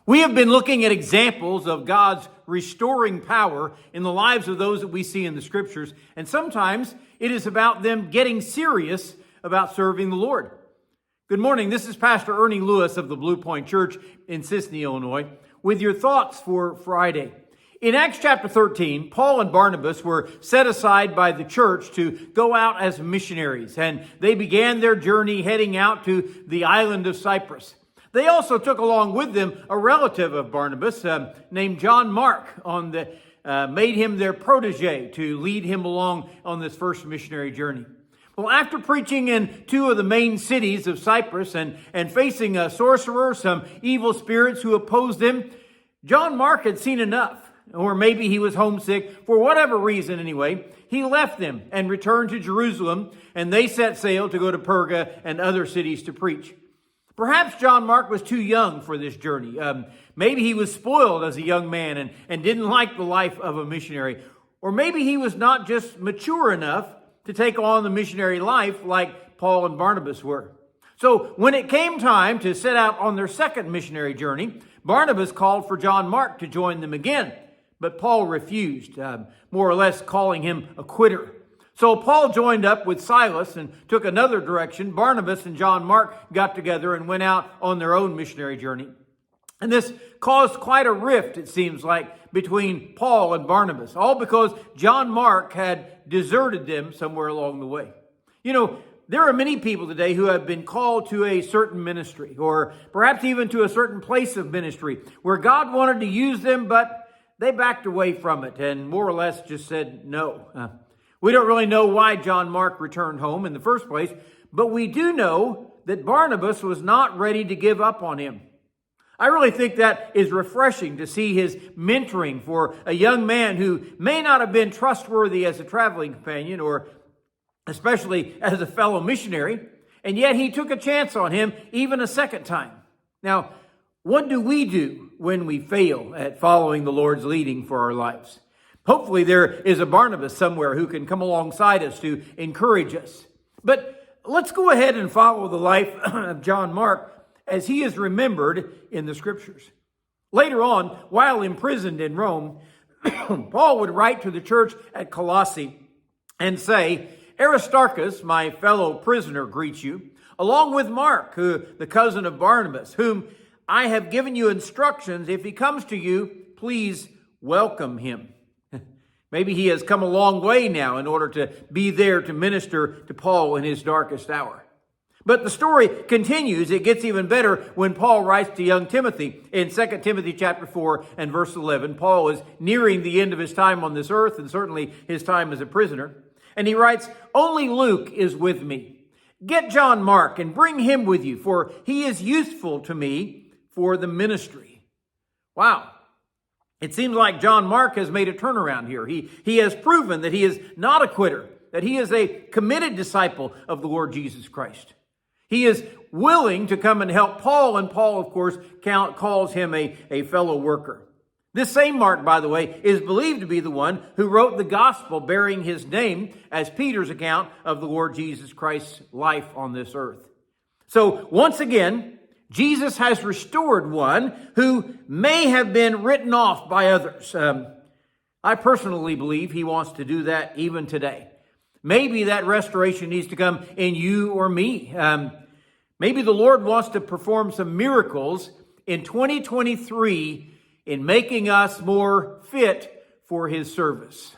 We have been looking at examples of God's restoring power in the lives of those that we see in the Scriptures, and sometimes it is about them getting serious about serving the Lord. Good morning, this is Pastor Ernie Lewis of the Blue Point Church in Sisney, Illinois, with your thoughts for Friday. In Acts chapter 13, Paul and Barnabas were set aside by the church to go out as missionaries, and they began their journey heading out to the island of Cyprus. They also took along with them a relative of Barnabas named John Mark, made him their protege to lead him along on this first missionary journey. Well, after preaching in two of the main cities of Cyprus and facing a sorcerer, some evil spirits who opposed him, John Mark had seen enough, or maybe he was homesick, for whatever reason anyway. He left them and returned to Jerusalem, and they set sail to go to Perga and other cities to preach. Perhaps John Mark was too young for this journey. Maybe he was spoiled as a young man and didn't like the life of a missionary. Or maybe he was not just mature enough to take on the missionary life like Paul and Barnabas were. So when it came time to set out on their second missionary journey, Barnabas called for John Mark to join them again. But Paul refused, more or less calling him a quitter. So Paul joined up with Silas and took another direction. Barnabas and John Mark got together and went out on their own missionary journey. And this caused quite a rift, it seems like, between Paul and Barnabas, all because John Mark had deserted them somewhere along the way. You know, there are many people today who have been called to a certain ministry, or perhaps even to a certain place of ministry, where God wanted to use them, but they backed away from it and more or less just said no. We don't really know why John Mark returned home in the first place, but we do know that Barnabas was not ready to give up on him. I really think that is refreshing to see his mentoring for a young man who may not have been trustworthy as a traveling companion or especially as a fellow missionary, and yet he took a chance on him even a second time. Now, what do we do when we fail at following the Lord's leading for our lives? Hopefully there is a Barnabas somewhere who can come alongside us to encourage us. But let's go ahead and follow the life of John Mark as he is remembered in the Scriptures. Later on, while imprisoned in Rome, Paul would write to the church at Colossae and say, "Aristarchus, my fellow prisoner, greets you, along with Mark, the cousin of Barnabas, whom I have given you instructions. If he comes to you, please welcome him." Maybe he has come a long way now in order to be there to minister to Paul in his darkest hour. But the story continues. It gets even better when Paul writes to young Timothy in 2 Timothy chapter 4 and verse 11. Paul is nearing the end of his time on this earth and certainly his time as a prisoner. And he writes, "Only Luke is with me. Get John Mark and bring him with you, for he is useful to me for the ministry." Wow. It seems like John Mark has made a turnaround here. He has proven that he is not a quitter, that he is a committed disciple of the Lord Jesus Christ. He is willing to come and help Paul, and Paul, of course, calls him a fellow worker. This same Mark, by the way, is believed to be the one who wrote the gospel bearing his name as Peter's account of the Lord Jesus Christ's life on this earth. So once again, Jesus has restored one who may have been written off by others. I personally believe he wants to do that even today. Maybe that restoration needs to come in you or me. Maybe the Lord wants to perform some miracles in 2023 in making us more fit for his service.